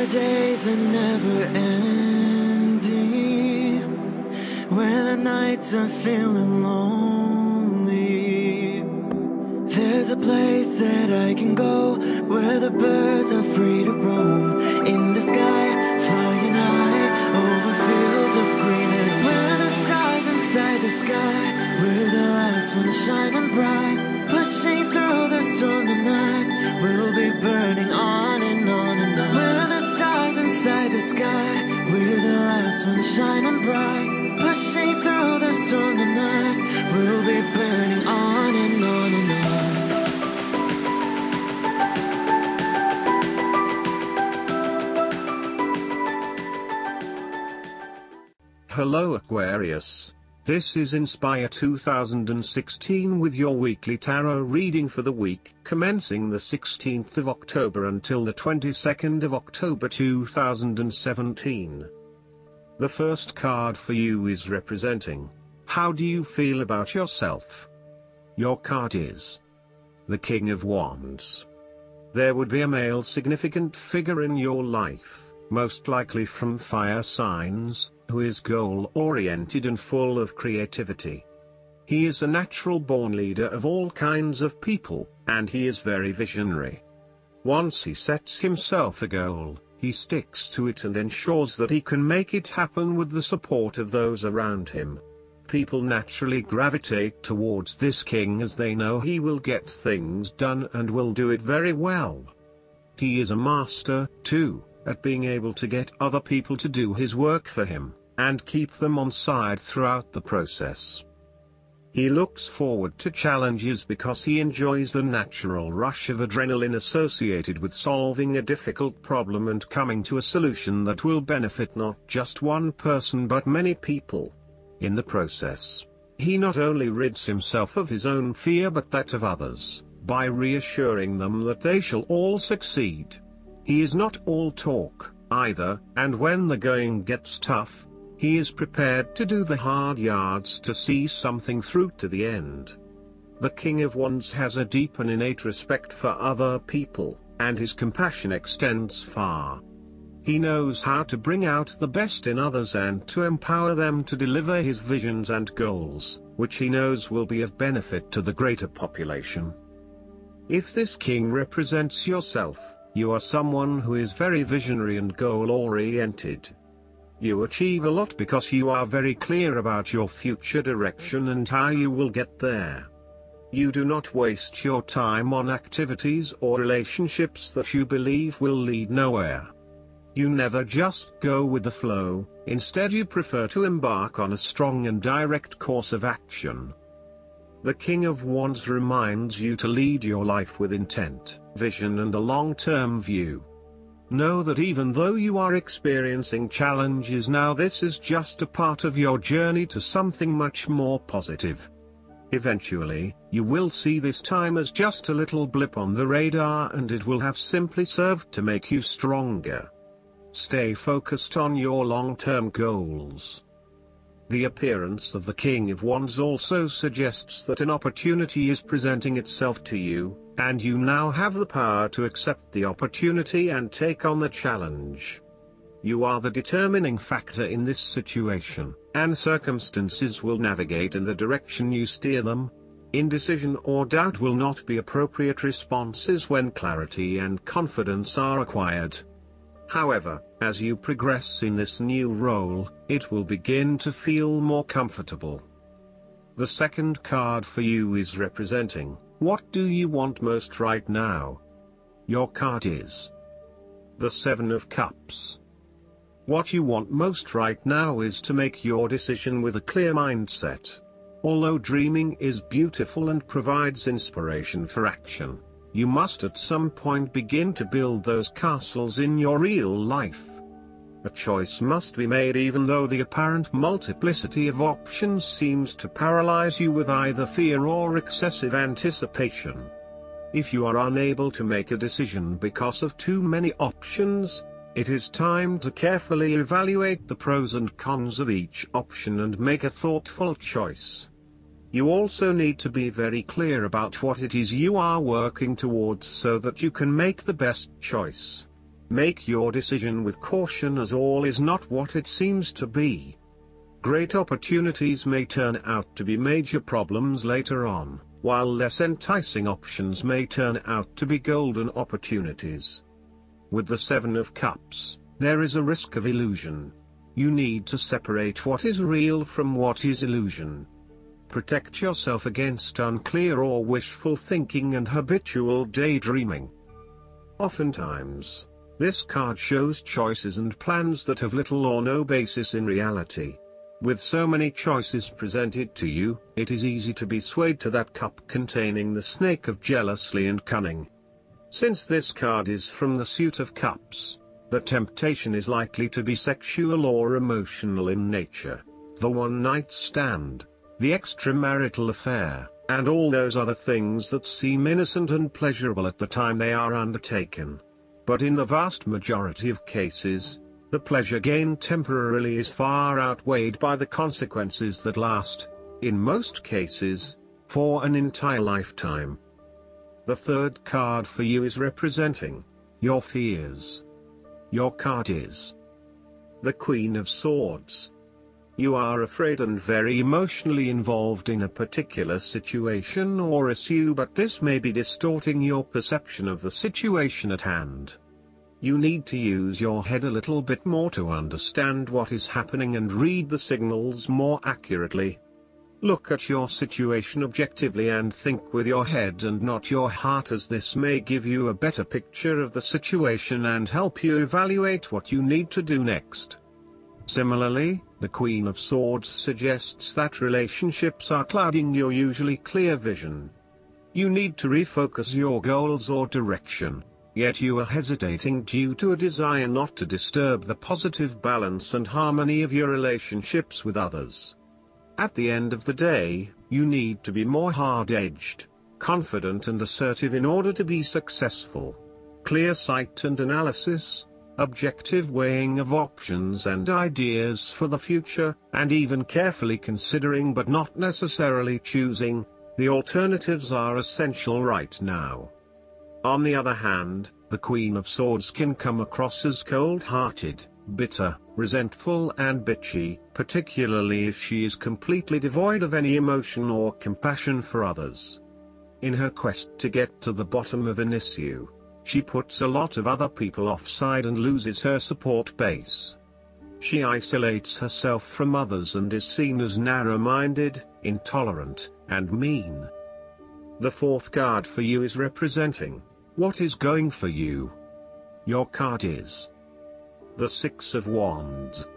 the days are never ending, when the nights are feeling lonely, there's a place that I can go, where the birds are free to roam, in the sky, flying high, over fields of green, and where the stars inside the sky, we're the last ones shining bright, pushing through the storm tonight, we'll be burning on and on and on. We're the stars inside the sky, we're the last ones shining bright, pushing through the storm tonight, we'll be burning on and on and on. Hello Aquarius, this is Inspire 2016 with your weekly tarot reading for the week commencing the 16th of October until the 22nd of October 2017. The first card for you is representing, how do you feel about yourself? Your card is the King of Wands. There would be a male significant figure in your life, most likely from fire signs, who is goal-oriented and full of creativity. He is a natural-born leader of all kinds of people, and he is very visionary. Once he sets himself a goal, he sticks to it and ensures that he can make it happen with the support of those around him. People naturally gravitate towards this king as they know he will get things done and will do it very well. He is a master, too, at being able to get other people to do his work for him, and keep them on side throughout the process. He looks forward to challenges because he enjoys the natural rush of adrenaline associated with solving a difficult problem and coming to a solution that will benefit not just one person but many people. In the process, he not only rids himself of his own fear but that of others, by reassuring them that they shall all succeed. He is not all talk, either, and when the going gets tough, he is prepared to do the hard yards to see something through to the end. The King of Wands has a deep and innate respect for other people, and his compassion extends far. He knows how to bring out the best in others and to empower them to deliver his visions and goals, which he knows will be of benefit to the greater population. If this king represents yourself, you are someone who is very visionary and goal-oriented. You achieve a lot because you are very clear about your future direction and how you will get there. You do not waste your time on activities or relationships that you believe will lead nowhere. You never just go with the flow, instead you prefer to embark on a strong and direct course of action. The King of Wands reminds you to lead your life with intent, vision and a long-term view. Know that even though you are experiencing challenges now, this is just a part of your journey to something much more positive. Eventually, you will see this time as just a little blip on the radar and it will have simply served to make you stronger. Stay focused on your long-term goals. The appearance of the King of Wands also suggests that an opportunity is presenting itself to you, and you now have the power to accept the opportunity and take on the challenge. You are the determining factor in this situation, and circumstances will navigate in the direction you steer them. Indecision or doubt will not be appropriate responses when clarity and confidence are acquired. However, as you progress in this new role, it will begin to feel more comfortable. The second card for you is representing, what do you want most right now? Your card is the Seven of Cups. What you want most right now is to make your decision with a clear mindset. Although dreaming is beautiful and provides inspiration for action, you must at some point begin to build those castles in your real life. A choice must be made even though the apparent multiplicity of options seems to paralyze you with either fear or excessive anticipation. If you are unable to make a decision because of too many options, it is time to carefully evaluate the pros and cons of each option and make a thoughtful choice. You also need to be very clear about what it is you are working towards so that you can make the best choice. Make your decision with caution, as all is not what it seems to be. Great opportunities may turn out to be major problems later on, while less enticing options may turn out to be golden opportunities. With the Seven of Cups, there is a risk of illusion. You need to separate what is real from what is illusion. Protect yourself against unclear or wishful thinking and habitual daydreaming. Oftentimes, this card shows choices and plans that have little or no basis in reality. With so many choices presented to you, it is easy to be swayed to that cup containing the snake of jealousy and cunning. Since this card is from the suit of cups, the temptation is likely to be sexual or emotional in nature. The one-night stand, the extramarital affair, and all those other things that seem innocent and pleasurable at the time they are undertaken. But in the vast majority of cases, the pleasure gained temporarily is far outweighed by the consequences that last, in most cases, for an entire lifetime. The third card for you is representing your fears. Your card is the Queen of Swords. You are afraid and very emotionally involved in a particular situation or issue, but this may be distorting your perception of the situation at hand. You need to use your head a little bit more to understand what is happening and read the signals more accurately. Look at your situation objectively and think with your head and not your heart, as this may give you a better picture of the situation and help you evaluate what you need to do next. Similarly, the Queen of Swords suggests that relationships are clouding your usually clear vision. You need to refocus your goals or direction, yet you are hesitating due to a desire not to disturb the positive balance and harmony of your relationships with others. At the end of the day, you need to be more hard-edged, confident and assertive in order to be successful. Clear sight and analysis, objective weighing of options and ideas for the future, and even carefully considering but not necessarily choosing the alternatives are essential right now. On the other hand, the Queen of Swords can come across as cold-hearted, bitter, resentful and bitchy, particularly if she is completely devoid of any emotion or compassion for others. In her quest to get to the bottom of an issue, she puts a lot of other people offside and loses her support base. She isolates herself from others and is seen as narrow-minded, intolerant, and mean. The fourth card for you is representing what is going for you. Your card is the Six of Wands.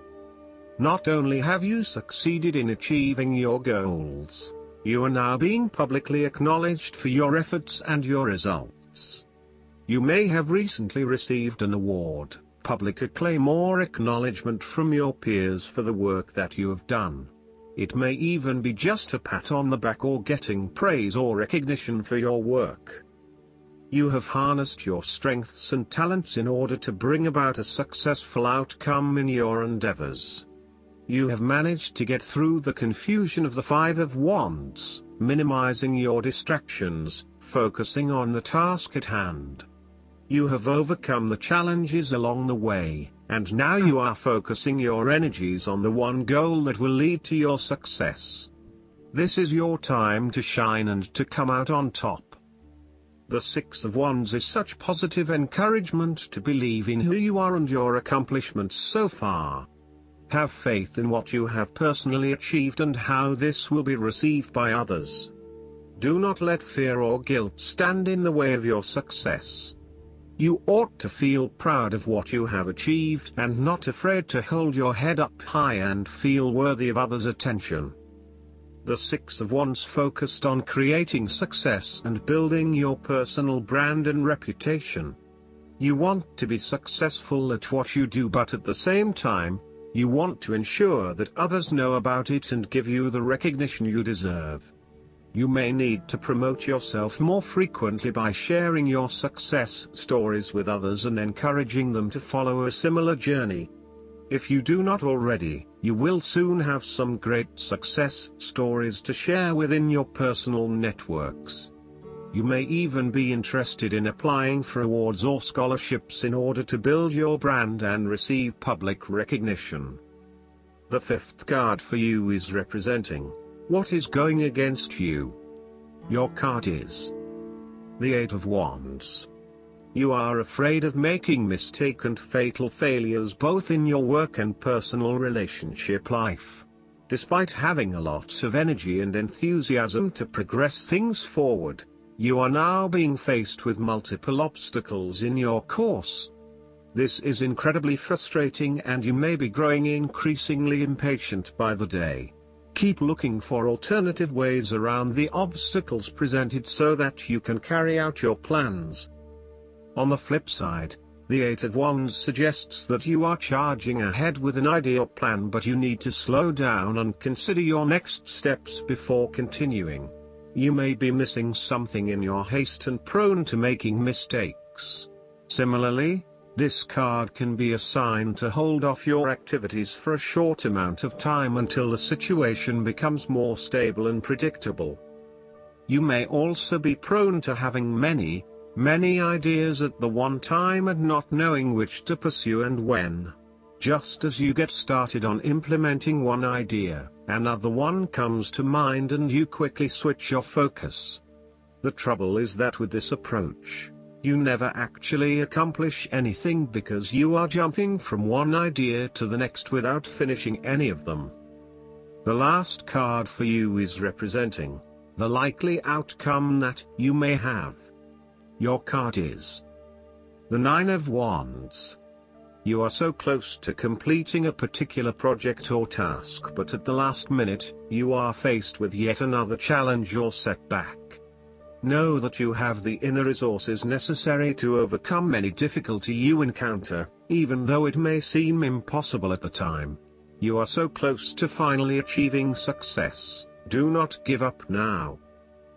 Not only have you succeeded in achieving your goals, you are now being publicly acknowledged for your efforts and your results. You may have recently received an award, public acclaim or acknowledgement from your peers for the work that you have done. It may even be just a pat on the back or getting praise or recognition for your work. You have harnessed your strengths and talents in order to bring about a successful outcome in your endeavors. You have managed to get through the confusion of the Five of Wands, minimizing your distractions, focusing on the task at hand. You have overcome the challenges along the way, and now you are focusing your energies on the one goal that will lead to your success. This is your time to shine and to come out on top. The Six of Wands is such positive encouragement to believe in who you are and your accomplishments so far. Have faith in what you have personally achieved and how this will be received by others. Do not let fear or guilt stand in the way of your success. You ought to feel proud of what you have achieved and not afraid to hold your head up high and feel worthy of others' attention. The Six of Wands focused on creating success and building your personal brand and reputation. You want to be successful at what you do, but at the same time, you want to ensure that others know about it and give you the recognition you deserve. You may need to promote yourself more frequently by sharing your success stories with others and encouraging them to follow a similar journey. If you do not already, you will soon have some great success stories to share within your personal networks. You may even be interested in applying for awards or scholarships in order to build your brand and receive public recognition. The fifth card for you is representing what is going against you. Your card is the Eight of Wands. You are afraid of making mistakes and fatal failures both in your work and personal relationship life. Despite having a lot of energy and enthusiasm to progress things forward, you are now being faced with multiple obstacles in your course. This is incredibly frustrating and you may be growing increasingly impatient by the day. Keep looking for alternative ways around the obstacles presented so that you can carry out your plans. On the flip side, the Eight of Wands suggests that you are charging ahead with an ideal plan, but you need to slow down and consider your next steps before continuing. You may be missing something in your haste and prone to making mistakes. Similarly, this card can be a sign to hold off your activities for a short amount of time until the situation becomes more stable and predictable. You may also be prone to having many ideas at the one time and not knowing which to pursue and when. Just as you get started on implementing one idea, another one comes to mind and you quickly switch your focus. The trouble is that with this approach, you never actually accomplish anything because you are jumping from one idea to the next without finishing any of them. The last card for you is representing the likely outcome that you may have. Your card is the Nine of Wands. You are so close to completing a particular project or task, but at the last minute, you are faced with yet another challenge or setback. Know that you have the inner resources necessary to overcome any difficulty you encounter, even though it may seem impossible at the time. You are so close to finally achieving success. Do not give up now.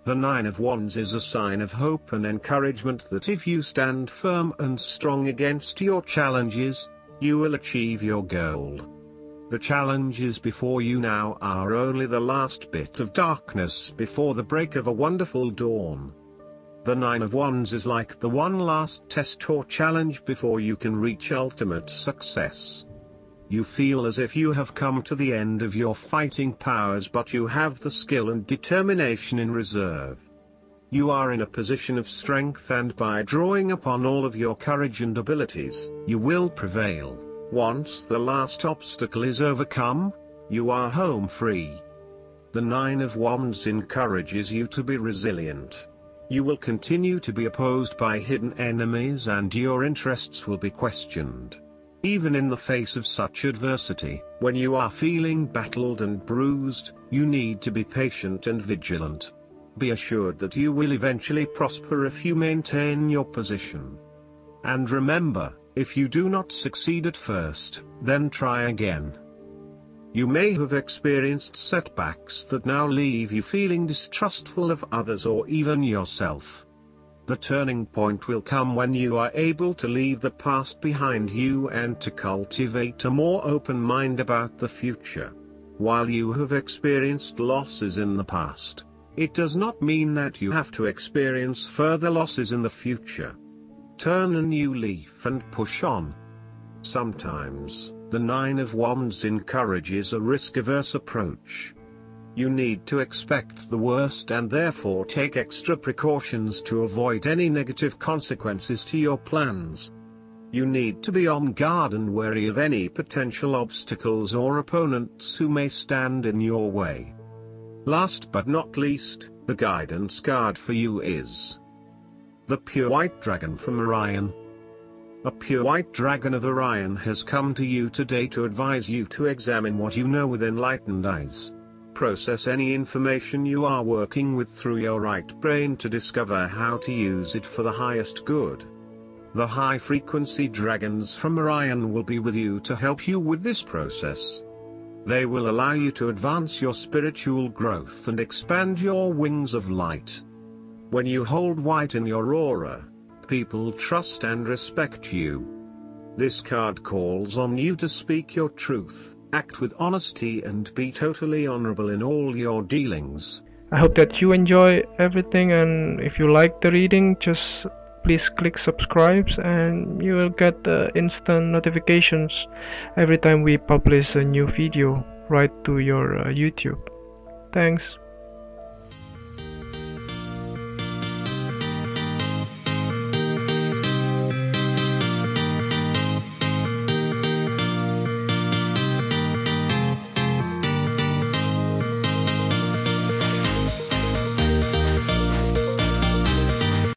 The Nine of Wands is a sign of hope and encouragement that if you stand firm and strong against your challenges, you will achieve your goal. The challenges before you now are only the last bit of darkness before the break of a wonderful dawn. The Nine of Wands is like the one last test or challenge before you can reach ultimate success. You feel as if you have come to the end of your fighting powers, but you have the skill and determination in reserve. You are in a position of strength, and by drawing upon all of your courage and abilities, you will prevail. Once the last obstacle is overcome, you are home free. The Nine of Wands encourages you to be resilient. You will continue to be opposed by hidden enemies and your interests will be questioned. Even in the face of such adversity, when you are feeling battled and bruised, you need to be patient and vigilant. Be assured that you will eventually prosper if you maintain your position. And remember, if you do not succeed at first, then try again. You may have experienced setbacks that now leave you feeling distrustful of others or even yourself. The turning point will come when you are able to leave the past behind you and to cultivate a more open mind about the future. While you have experienced losses in the past, it does not mean that you have to experience further losses in the future. Turn a new leaf and push on. Sometimes, the Nine of Wands encourages a risk-averse approach. You need to expect the worst and therefore take extra precautions to avoid any negative consequences to your plans. You need to be on guard and wary of any potential obstacles or opponents who may stand in your way. Last but not least, the guidance card for you is the Pure White Dragon from Orion. A pure white dragon of Orion has come to you today to advise you to examine what you know with enlightened eyes. Process any information you are working with through your right brain to discover how to use it for the highest good. The high-frequency dragons from Orion will be with you to help you with this process. They will allow you to advance your spiritual growth and expand your wings of light. When you hold white in your aura, people trust and respect you. This card calls on you to speak your truth, act with honesty and be totally honorable in all your dealings. I hope that you enjoy everything, and if you like the reading, just please click subscribe and you will get instant notifications every time we publish a new video right to your YouTube. Thanks.